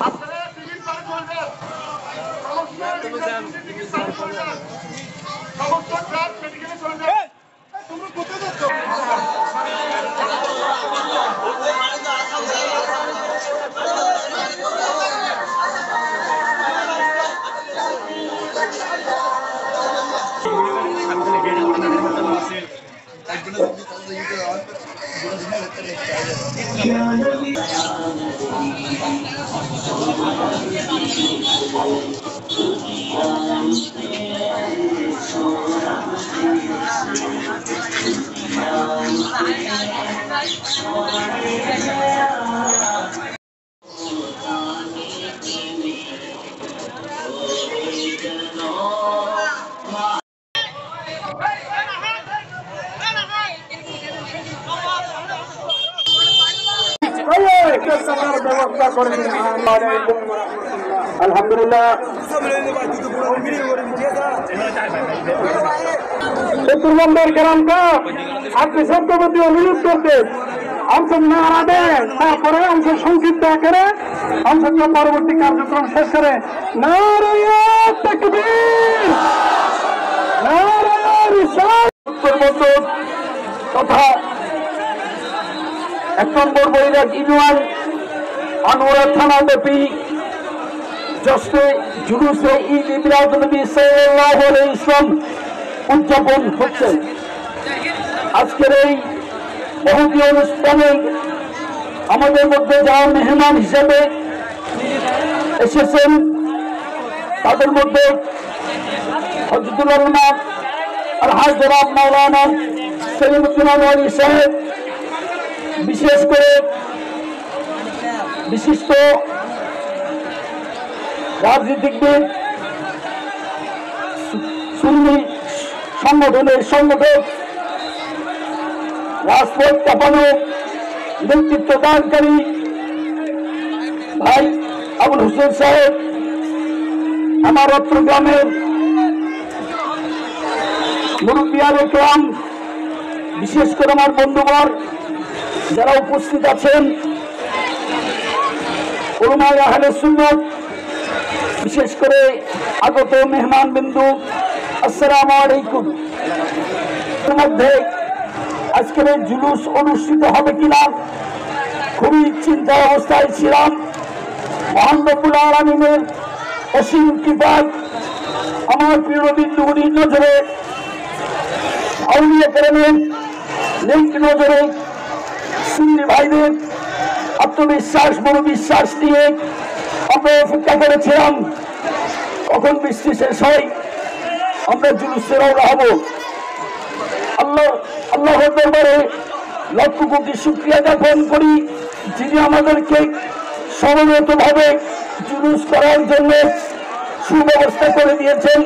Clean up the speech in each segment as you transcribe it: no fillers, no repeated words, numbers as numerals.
আপনারা টিকিট পার করবেন, সমস্ত ট্রাক মেডিকেলে চলে যান। তোমরা কোথায় যাচ্ছ? ব্যবস্থা করে আলহামদুলিল্লাহ। উত্তরবঙ্গের গ্রামটা আপনি সত্যবতী অনুরোধ করতেন অংশ না দেন, তারপরে অংশ সংক্ষিপ্ত আকারে অংশকে পরবর্তী কার্যক্রম শেষ করে উত্তরবঙ্গ তথা 1 নম্বর বৈরাগ ইউনিয়ন আনোয়ারা থানা ব্যাপী জশ্নে জুলুসে ঈদ মিলাদুন্নবী সাল্লাল্লাহু আলাইহি ওয়াসাল্লাম উদযাপন হচ্ছে। আজকের এই মহতী অনুষ্ঠানে আমাদের মধ্যে যারা মেহমান হিসেবে এসেছেন তাদের মধ্যে হযরতুল উলামা আলহাজ জনাব মাওলানা সলিমুদ্দিন আলী সাহেব, বিশেষ করে বিশিষ্ট রাজনীতিবিদ, সুন্নি সংগঠনের সংগঠক, রাজপথ চাপানো নেতৃত্ব দানকারী ভাই আবুল হোসেন সাহেব, আমার অত্র গ্রামের মুরব্বিয়ান ইকরাম, বিশেষ করে আমার বন্ধুবর যারা উপস্থিত আছেন, উলামায়ে আহলে সুন্নাত, বিশেষ করে আগত মেহমান বিন্দু, আসসালামু আলাইকুম। এর মধ্যে আজকের এই জুলুস অনুষ্ঠিত হবে কিনা খুবই চিন্তা অবস্থায় ছিলাম। মহান রব্বুল আলামিনের অসীম কৃপায় আমার প্রিয় বিন্দুগুলির নজরে, আউলিয়া কেরামের নেক নজরে সুন্নি ভাইদের আত্মবিশ্বাস, মনোবিশ্বাস নিয়ে আমরা অপেক্ষা করেছিলাম কখন বৃষ্টি শেষ হয়, আমরা জুলুসে রওনা হব। আল্লাহর দরবারে লক্ষ কোটি শুকরিয়া জ্ঞাপন করি যিনি আমাদেরকে সমবেতভাবে জুলুস করার জন্য সুব্যবস্থা করে দিয়েছেন।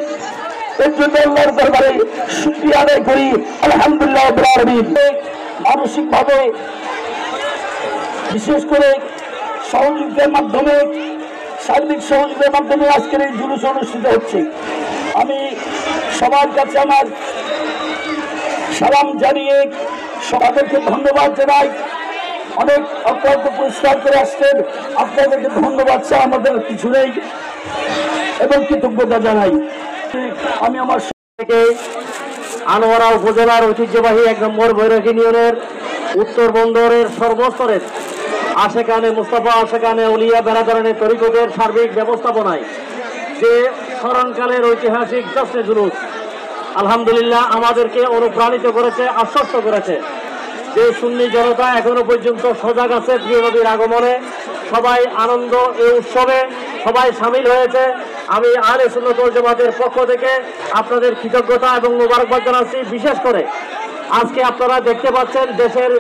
এর জন্য আল্লাহর দরবারে শুকরিয়া আদায় করি, আলহামদুলিল্লাহ রাব্বিল আলামিন। মানসিকভাবে বিশেষ করে সহযোগিতার মাধ্যমে, সার্বিক সহযোগিতার মাধ্যমে আজকের এই জুলুস অনুষ্ঠিত হচ্ছে। আমি সবার কাছে আমার সালাম জানিয়ে সবাইকে ধন্যবাদ জানাই। অনেক অত্যন্ত পরিষ্কার করে আসছেন, আপনাদেরকে ধন্যবাদ চা আমাদের কিছু নেই এবং কৃতজ্ঞতা জানাই। আমি আমার থেকে আনোয়ারা উপজেলার ঐতিহ্যবাহী 1 নম্বর বৈরাগ ইউনিয়নের উত্তরবন্দরের সর্বস্তরের আশেকানে মুস্তাফা, আশেকানে উলিয়া বেরাদারানের তরিকতের সার্বিক ব্যবস্থাপনায় যে স্মরণকালের ঐতিহাসিক জশ্নে জুলুস আলহামদুলিল্লাহ আমাদেরকে অনুপ্রাণিত করেছে, আশ্বস্ত করেছে যে সুন্নি জনতা এখনো পর্যন্ত সজাগ আছে প্রিয় নবীর আগমনে। সবাই আনন্দ এই উৎসবে সবাই সামিল হয়েছে। আমি আহলে সুন্নাত ওয়াল জামাতের পক্ষ থেকে আপনাদের কৃতজ্ঞতা এবং মোবারকবাদ জানাচ্ছি। বিশেষ করে আজকে আপনারা দেখতে পাচ্ছেন দেশের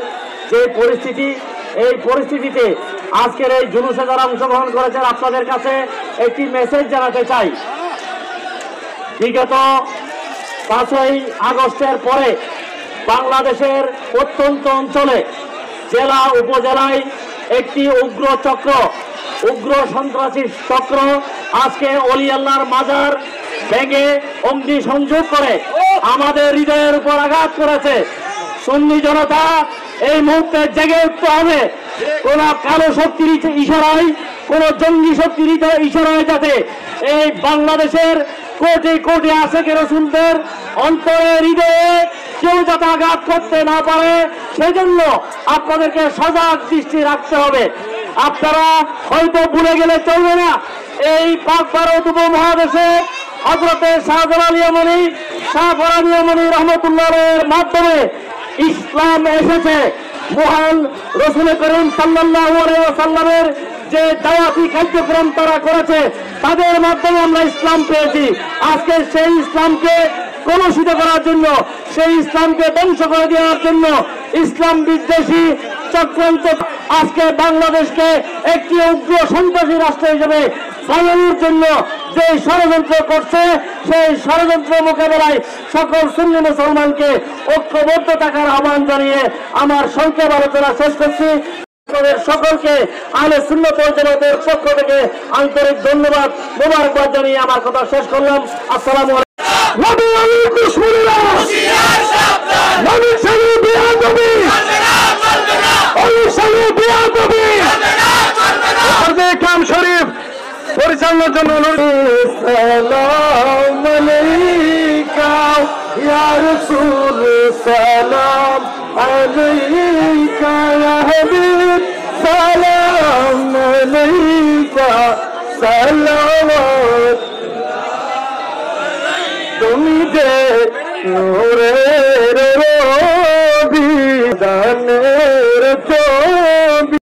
যে পরিস্থিতি, এই পরিস্থিতিতে আজকের এই জুলুসে যারা অংশগ্রহণ করেছেন আপনাদের কাছে একটি মেসেজ জানাতে চাই। বিগত 5ই আগস্টের পরে বাংলাদেশের প্রত্যন্ত অঞ্চলে জেলা উপজেলায় একটি উগ্র চক্র, উগ্র সন্ত্রাসী চক্র আজকে অলি আল্লাহর মাজার ভেঙে অগ্নি সংযোগ করে আমাদের হৃদয়ের উপর আঘাত করেছে। সুন্নি জনতা এই মুহূর্তে জেগে উঠতে হবে। কোন কালো শক্তির ইশারায় কোন জঙ্গি শক্তির ইশারায় যাতে এই বাংলাদেশের কোটি কোটি আশেকের রাসূলদের অন্তরে হৃদয়ে কেউ যাতে আঘাত করতে না পারে সেজন্য আপনাদেরকে সজাগ দৃষ্টি রাখতে হবে। আপনারা হয়তো ভুলে গেলে চলবে না, এই পাক ভারত উপমহাদেশে হযরতে শাহজালাল ইয়ামানী শাহ ফরহাদ ইয়ামানী রাহমাতুল্লাহের মাধ্যমে ইসলাম এসেছে। মহান রাসূল করিম সাল্লাল্লাহু আলাইহি ওয়াসাল্লামের যে দাওয়াতি কার্যক্রম তারা করেছে তাদের মাধ্যমে আমরা ইসলাম পেয়েছি। আজকে সেই ইসলামকে কলুষিত করার জন্য, সেই ইসলামকে ধ্বংস করে দেওয়ার জন্য ইসলাম বিদ্বেষী চক্রান্ত আজকে বাংলাদেশকে একটি উগ্র সন্ত্রাসী রাষ্ট্র হিসেবে বানানোর জন্য যে ষড়যন্ত্র করছে সেই ষড়যন্ত্র মোকাবেলায় সকল সুন্নি মুসলমানকে ঐক্যবদ্ধ থাকার আহ্বান জানিয়ে আমার সংক্ষেপ আলোচনা শেষ করছি। সকলকে আহলে সুন্নাত ওয়াল জামাতের পক্ষ থেকে আন্তরিক ধন্যবাদ মোবারকবাদ জানিয়ে আমার কথা শেষ করলাম। আসসালামু আলাইকুম। নবী আমির দুশমনেরা হুঁশিয়ার সাবধান, নবী সাহেব বেয়াদবি চলবে না চলবে না, নবী সাহেব বেয়াদবি চলবে না চলবে না। ফরজে কাম শরীফ পরিচালনার জন্য সালাম আলাইকা ইয়া রাসূল, সালাম আলাইকা ইয়া হাবিব, সালাম আলাইকা সালাওয়াত। তুমি যে নূরের রবি দানের ছবি,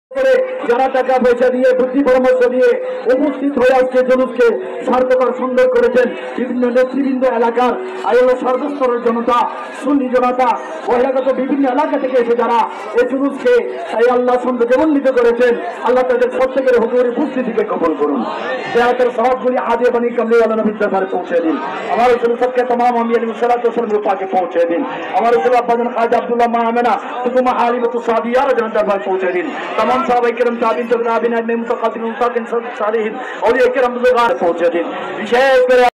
যারা টাকা পয়সা দিয়ে বুদ্ধি পরামর্শ দিয়ে উপস্থিত হয়ে আজকে জুলুসকে সার্থকর সুন্দর করেছেন বিভিন্ন নেতৃবৃন্দ এলাকার আইএলও সর্বস্তরের জনতা, সুন্নি জনতা, বহিরাগত বিভিন্ন এলাকা থেকে এসে যারা এই জুলুসকে তাই আল্লাহ সঙ্গে যেমনিত করেছেন, আল্লাহ তাদের প্রত্যেকের হুজুরের উপস্থিতিকে কবুল করুন। জিয়ারতের সওয়াবগুলি আজে বানি কামলিওয়ালা নবীর দরবারে পৌঁছে দিন। আমার রসুল সবকে तमाम अंबिया अलैहिस्सलातु वस्सलाम पाके पहुंचे दिन। हमारे रसूल अब्बाजान ख्वाजा अब्दुल्लाह मा आमिना तुकुमा हालिमतु सादिया रजन दरबार पहुंचे दिन। तमाम सहाबा किराम ताबीन तबीन मुतक़द्दिमीन मुतक़द्दिमीन सालिहीन औलिया किराम बुजुर्गान पहुंचे दिन। विशेष